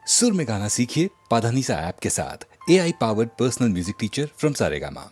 सुर में गाना सीखिए पाधानीसा ऐप के साथ। AI powered personal music teacher from Saregama.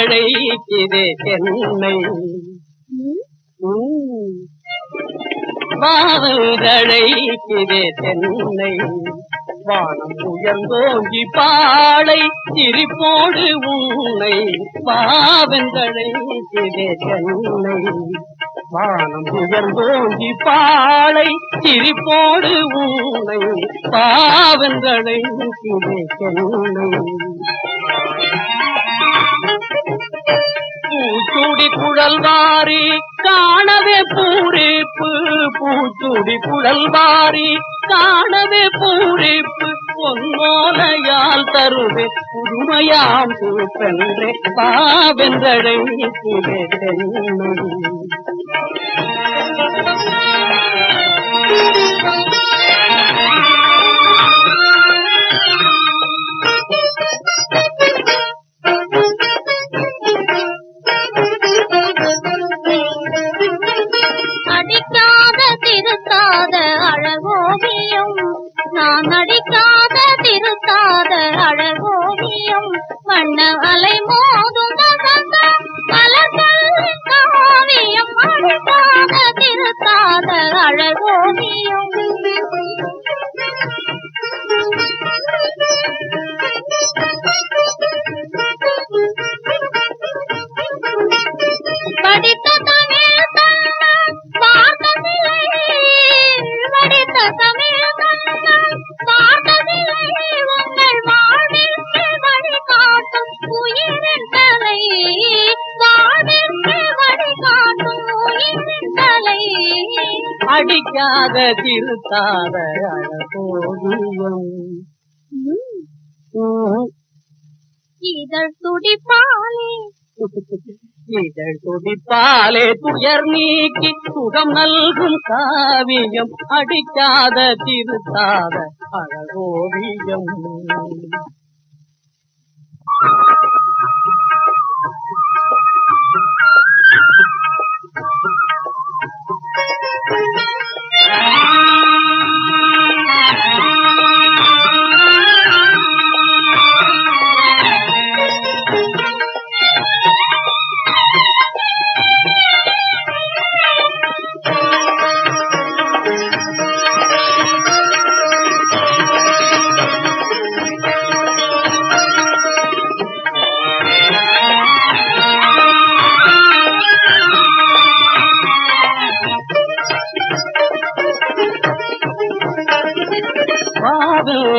அழைக்கிறே என்னை வானங்களைக்குதே தென்னை வானம் உயர்ந்தோங்கி பாளை சிரிப்போடு உன்னை பாவங்களைக்குதே தென்னை வானம் உயர்ந்தோங்கி பாளை சிரிப்போடு உன்னை பாவங்களைக்குதே தென்னை பூச்சூடி குழல்வாரி காணவே பூரிப்பு பூச்சூடி குழல்வாரி காணவே பூரிப்பு பொன்னோலையால் தருவே புதுமையாம் பூப்பென்றே பாவென்றடை அடிக்காத திருத்தாத அழகோவியம் நான் அடிக்காத திருத்தாத அழகோவியம் வண்ண அலை மோதும் மலர்களின் காவியம் அடிக்காத திருத்தாத அழகோவியம் படித்த தமிழ் பார்த்ததில்லை படித்த தமிழ் பார்த்ததில்லை உங்கள் வாழ்விற்கு வழிகாட்டும் உயிரின் தலை வாழ்விற்கு வழிகாட்டும் உயிரின் தலை அடிக்காத திருத்தாத அழகோவியம் இதழ் துடிப்பாலே இதழ் துடிப்பாலே துயர் நீக்கி சுகம் நல்கும் காவியம் அடிக்காத திருத்தாத அழகோவியம்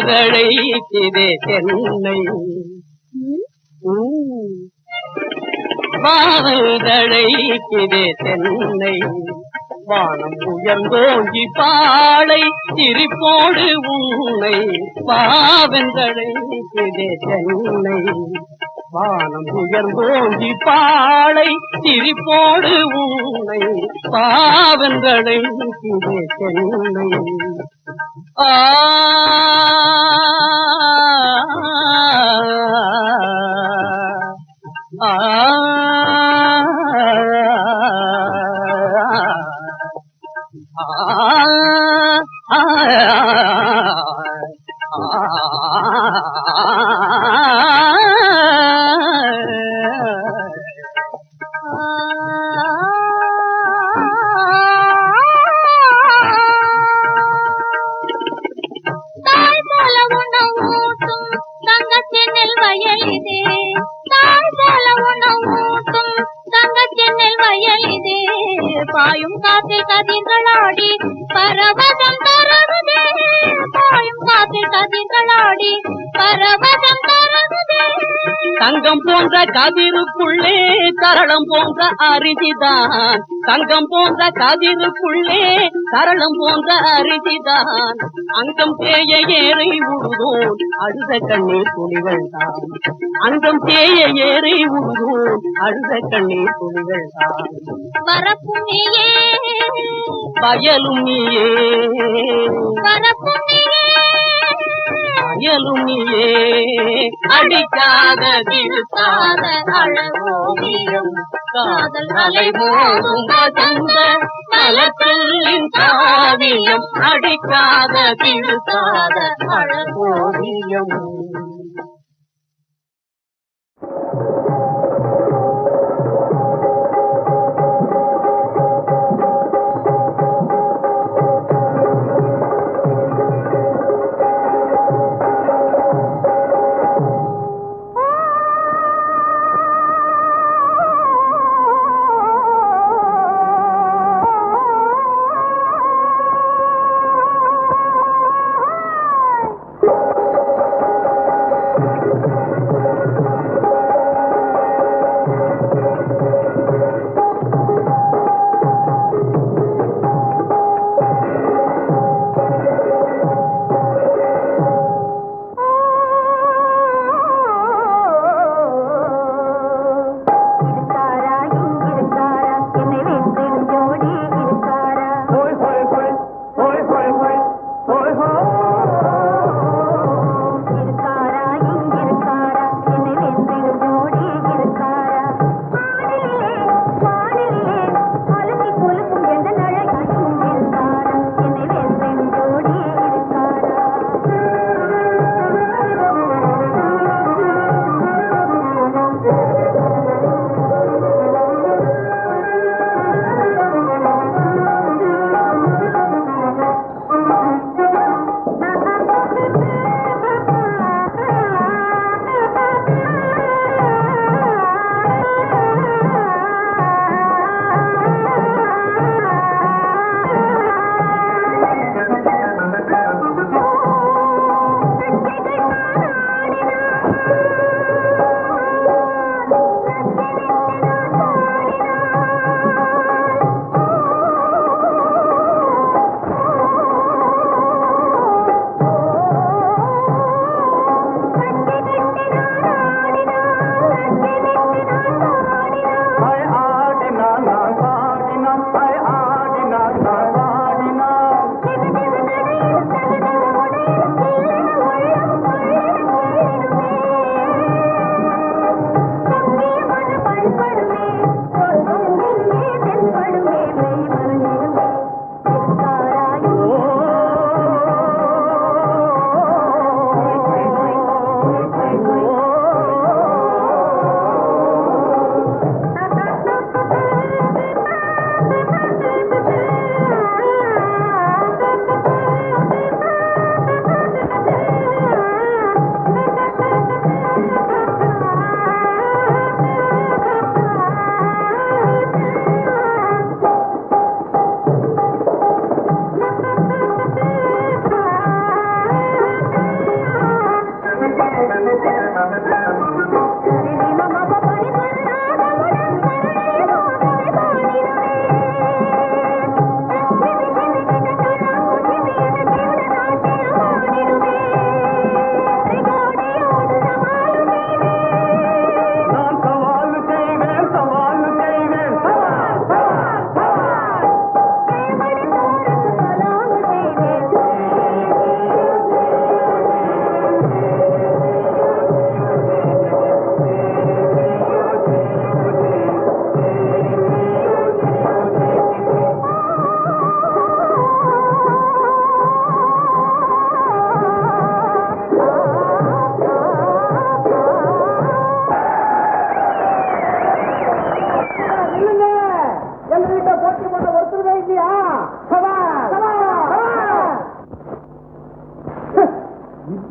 பாவங்களைக்குதே தென்னை பாவங்களைக்குதே தென்னை வானம் உயர்ந்தோங்கி பாளை சிரிப்போடு உன்னை பாவங்களைக்குதே தென்னை வானம் உயர்ந்தோங்கி பாளை சிரிப்போடு உன்னை பாவங்களைக்குதே தென்னை ஆ ஆ தாய் போல உணவூட்டும் தங்கச்சென்னில் வயலிதே தாய் போல உணவூட்டும் தங்கச்சென்னில் வயலிதே பாயும் காற்றில் கதிர்களாடி பரவசம் தருகுதே பாயும் காற்றில் கதிர்களாடி பரவசம் தருகுதே தங்கம் போன்ற கதிருக்குள்ளே தரளம் போன்ற அரிசிதான் தங்கம் போன்ற கதிருக்குள்ளே தரளம் போன்ற அரிசிதான் அங்கம் தேய ஏறை உழுதோன் அழுத கண்ணீர் துளிகள் தான் அங்கம் தேய ஏறை உழுதோன் அழுத கண்ணீர் துளிகள் தான் வரப்பும் நீயே வயலும் நீயே வரப்பும் நீயே வயலும் நீயே அடிக்காத திருத்தாத அழகோவியம் காதல் அலை மோதும் வசந்த மலர்களின் காவியம் அடிக்காத திருத்தாத அழகோவியம்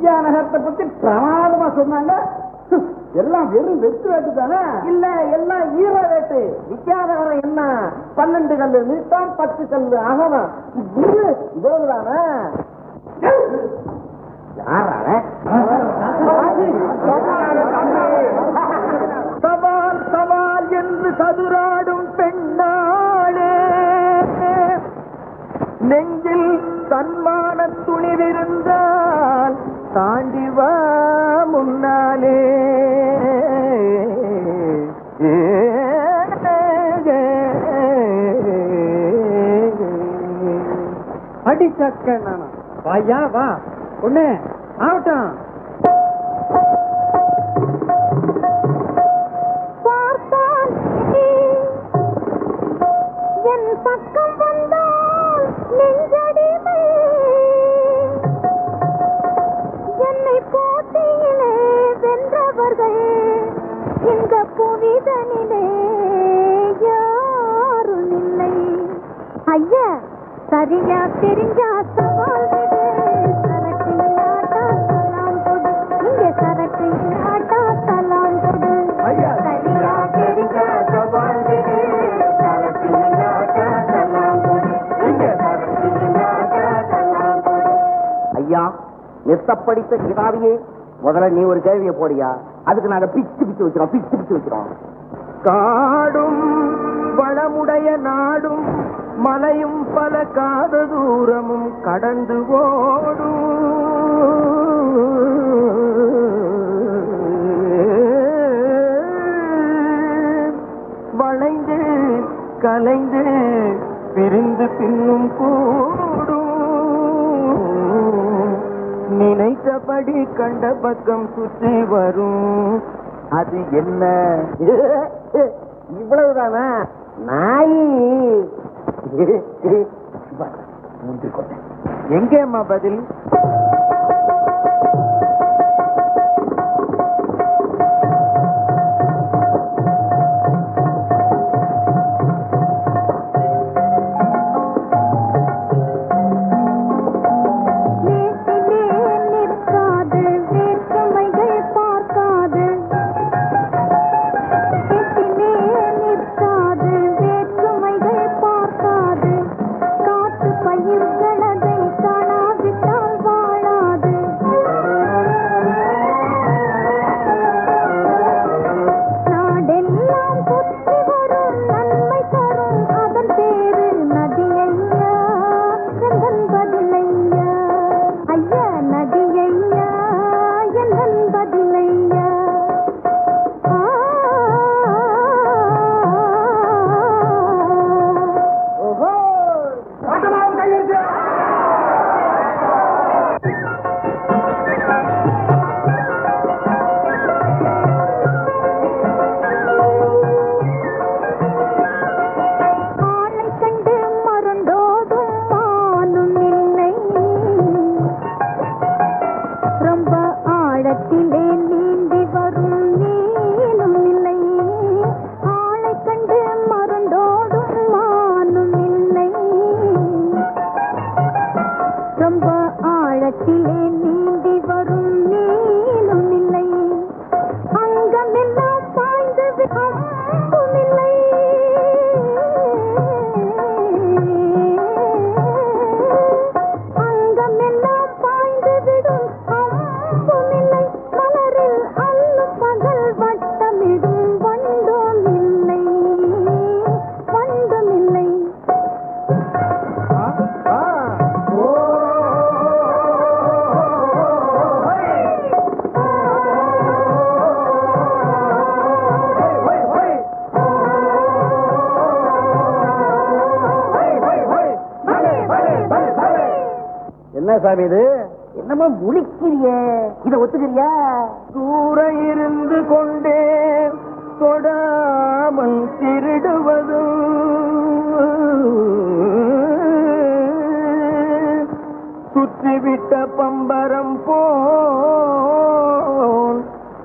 வித்யாநகரத்தை பத்தி பிரமாதமா சொன்னாங்க. எல்லாம் வெறும் வெற்று வேட்டு தானே? இல்ல, எல்லாம் ஈர வேட்டு. வித்யாநகரம் என்ன 12 கல்லு நீட்டம், 10 கல்லு அகலம், இவ்வளவுதானே? சவால் சவால் என்று சதுராடும் பெண்ணாளே, நெஞ்சில் தன்மான துணிவிருந்தால் தாண்டி வா முன்னாலே. அடிச்சக்க நானா வாயா வா பொண்ணு ஆகட்டும். என் பக்கம் வந்தால் நெஞ்சடிமை, என்னை போட்டியிலே வென்றவர்கள் இந்த புவிதனிலே யாரும் இல்லை. ஐயா சரியா தெரிஞ்சா சவால் விடு, சரக்கு இல்லாட்டா தலாம் கொடு, இங்கே சரக்கு இல்லாட்டா தலாம் கொடு. சரியா தெரிஞ்சா சவால் விடு, சரக்கு இல்லாட்டா தலாம் கொடு, இங்கே சரக்கு இல்லாட்டா தலாம் கொடு. ஐயா நெசப்படித்த கிதாவியே, முதல்ல நீ ஒரு கேள்வியை போடியா, அதுக்கு நாங்க பிச்சு பிச்சு வச்சிரோம். காடும் வளமுடைய நாடும் மலையும் பல காத தூரமும் கடந்து ஓடும், வளைந்து கலைந்து பிரிந்து பின்னும் கூடும், நினைத்தபடி கண்ட பக்கம் சுற்றி வரும், அது என்ன? இவ்வளவுதானா நாய்? எங்கேம்மா பதில்? என்ன சாமி இது? என்னமோ முழிக்கிறியே, இதை ஒத்துக்கிறியா? தூர இருந்து கொண்டே தொடாமல் திருடுவதும் சுற்றிவிட்ட பம்பரம் போல்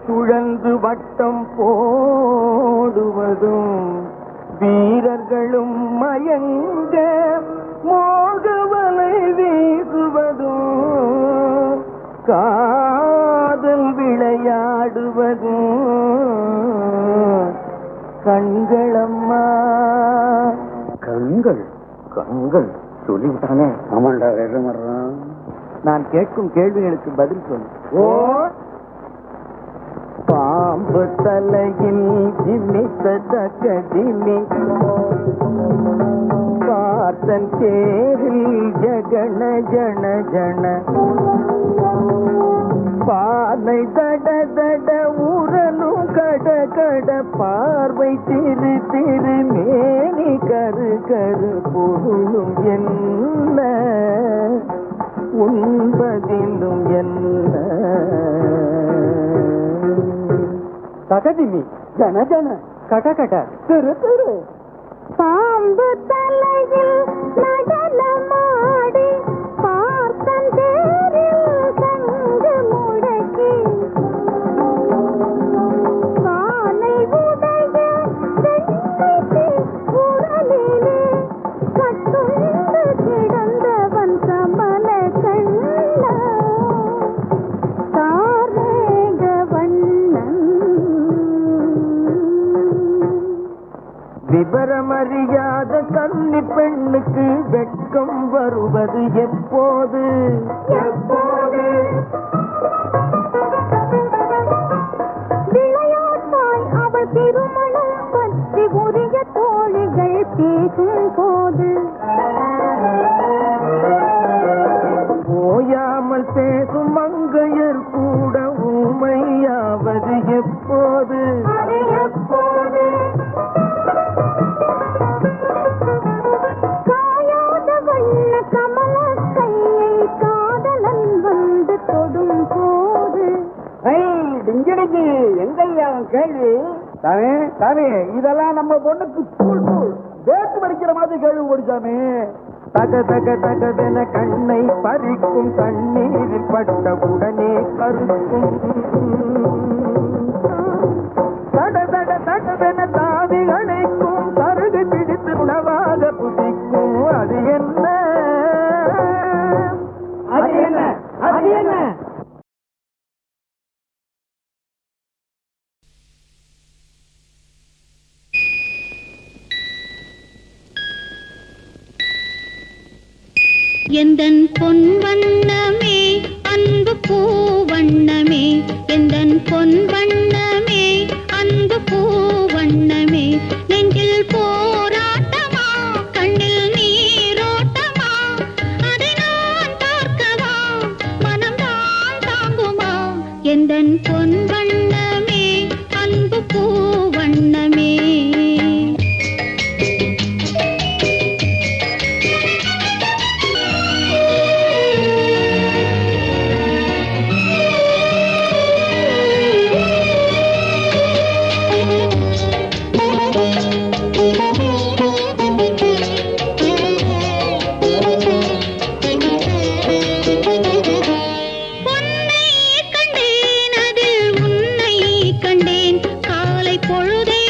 சுழந்து வட்டம் போடுவதும் வீரர்களும் மயங்க மோகவலை வீசுவதும் விளையாடுவதும் கண்களம்மா. கண்கள் கண்கள் சொல்லிவிட்டானே. ஆமாண்டா வேகமர்றான். நான் கேட்கும் கேள்விகளுக்கு பதில் சொல்லு. ஓ பாம்பு தலையில் ஜிமித்ததிமி, பார்த்தன் தேரில் ஜகன ஜன ஜன, பானை தட தட உரலும் கட கட, பார்வை திரு திரு மேனி கரு கரு, பொருளும் என்ன உண்பதிலும் என்ன. தகதிமி ஜன ஜன கட கட திரு திரு. பாம்பு தலையில் நடனமாடி, பார்த்தன் தேரில் சங்கு முழக்கி, கானை உடைய வெண்மைக்கு உரலிலே கட்டுண்டு கிடந்தவன் சமண கண்ண தாரேக வண்ணன். விவரமறியாத கன்னி பெண்ணுக்கு வெட்கம் வருவது எப்போது? எப்போது? விளையாட்டாய் அவள் திருமணம் பற்றி உரிய தோழிகள் பேசும் போது. ஓயாமல் பேசும் மங்கையர் கூட ஊமையாவது எப்போது? எப்போது? காயாத வண்ண கமல கையை காதலன் வந்து தொடும் போது. டிங்கிடிங்கி எங்கய்யா அவன் கேள்வி? தானே தானே இதெல்லாம் நம்ம பொண்ணுக்கு ஸ்கூல் ஸ்கூல் வேட்டு படிக்கிற மாதிரி கேள்வி படிச்சாமே. தக தக தகவென கண்ணை பறிக்கும், தண்ணீரில் பட்ட உடனே கருக்கும். தட தட தகவென தாவி அணைக்கும், கருகு பிடித்து உணவாக புசிக்கும். அது என்ன? அது என்ன? அது என்ன? எந்தன் பொன் வண்ணமே அன்பு பூ வண்ணமே, எந்தன் பொன் வண்ணமே அன்பு பூ வண்ணமே, நெஞ்சில் போராட்டமா கண்ணில் நீரோட்டமா, அதை நான் பார்க்கவா மனம்தான் தாங்குமா, எந்தன் பொன் வண்ணமே அன்பு பூ வண்ணமே. பொன்னை கண்டேன் அதில் உன்னை கண்டேன், காலை பொழுதை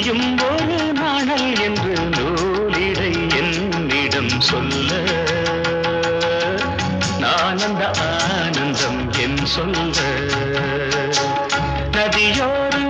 நீயும் ஒரு நாணல் என்று நூலிடை என்னிடம் சொல்ல நான் அந்த ஆனந்தம் என் சொல்ல நதியோரம்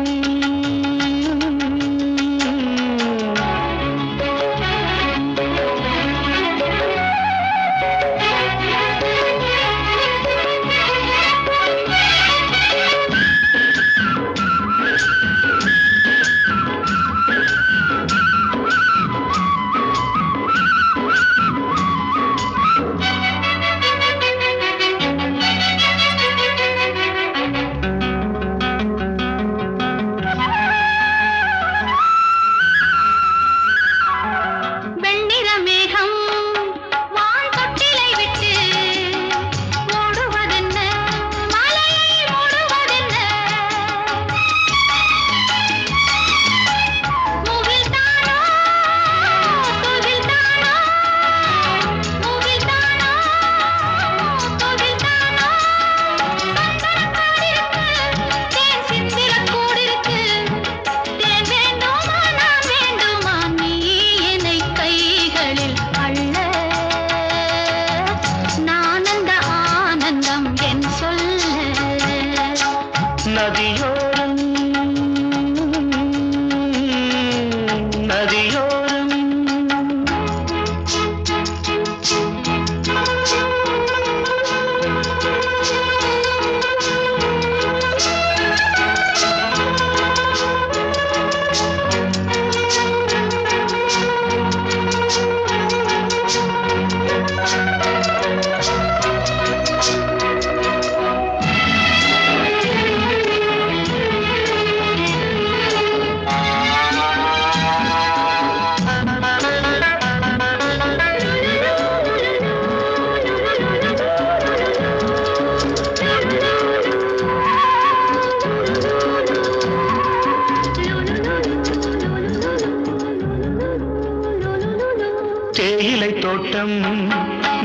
தேயிலை தோட்டம்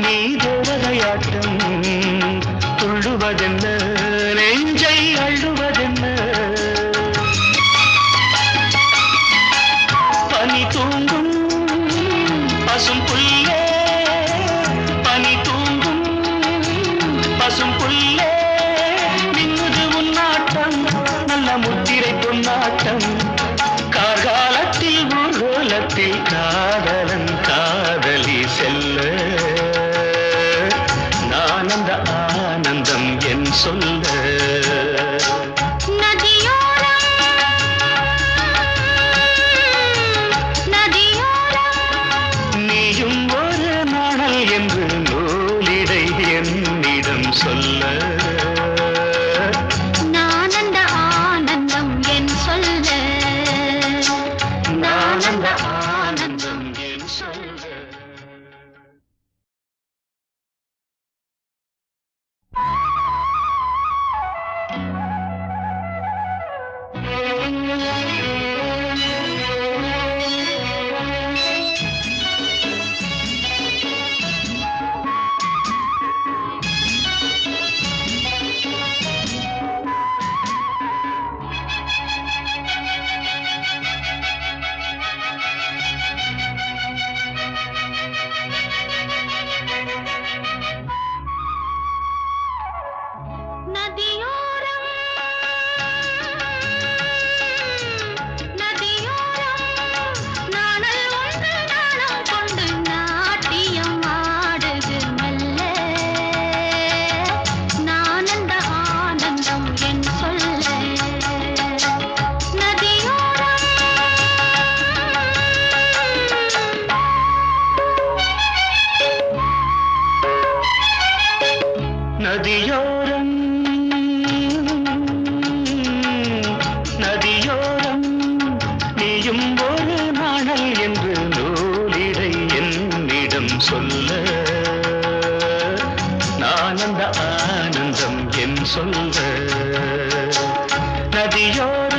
நீ தேவதையாட்டம் துள்ளுவதென்ன நெஞ்சை அள்ளுவதென்ன பனி தூங்கும் பசும் புல்லே பனி தூங்கும் பசும் புல்லே மின்னுது உன்னாட்டம் நல்ல முத்திரை பொன்னாட்டம் கார்காலத்தில் ஊர்கோலத்தில் காதலன் காதலி செல்ல நான் அந்த ஆனந்தம் என் சொல்ல நீயும் ஒரு நாணல் என்று நூலிடை என்னிடம் சொல்ல நதியோரம் நதியோரம் நீயும் ஒரு நாணல் என்று நூலிடை என்னிடம் சொல்ல நான் அந்த ஆனந்தம் என் சொல்ல நதியோரம்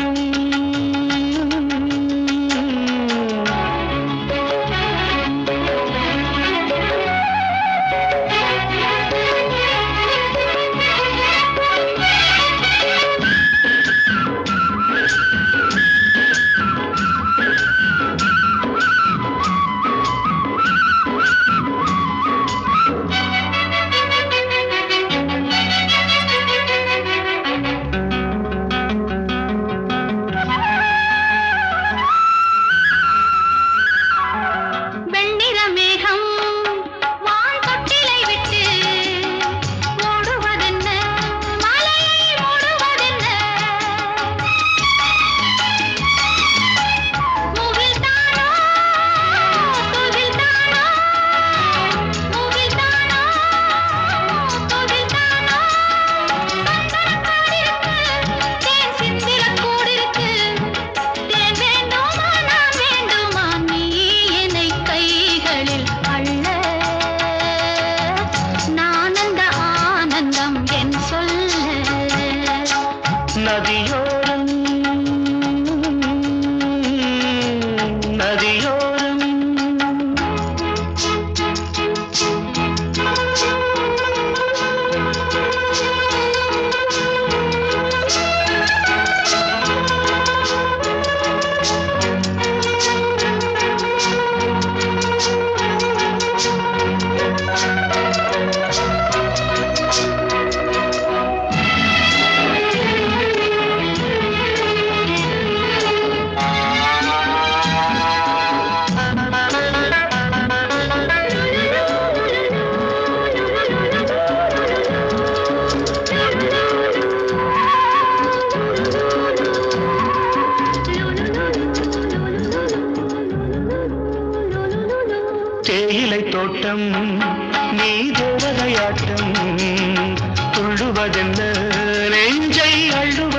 முல்லை தோட்டம் நீ தேவதையாட்டம் துள்ளுவதென்ன நெஞ்சை அள்ளுவதென்ன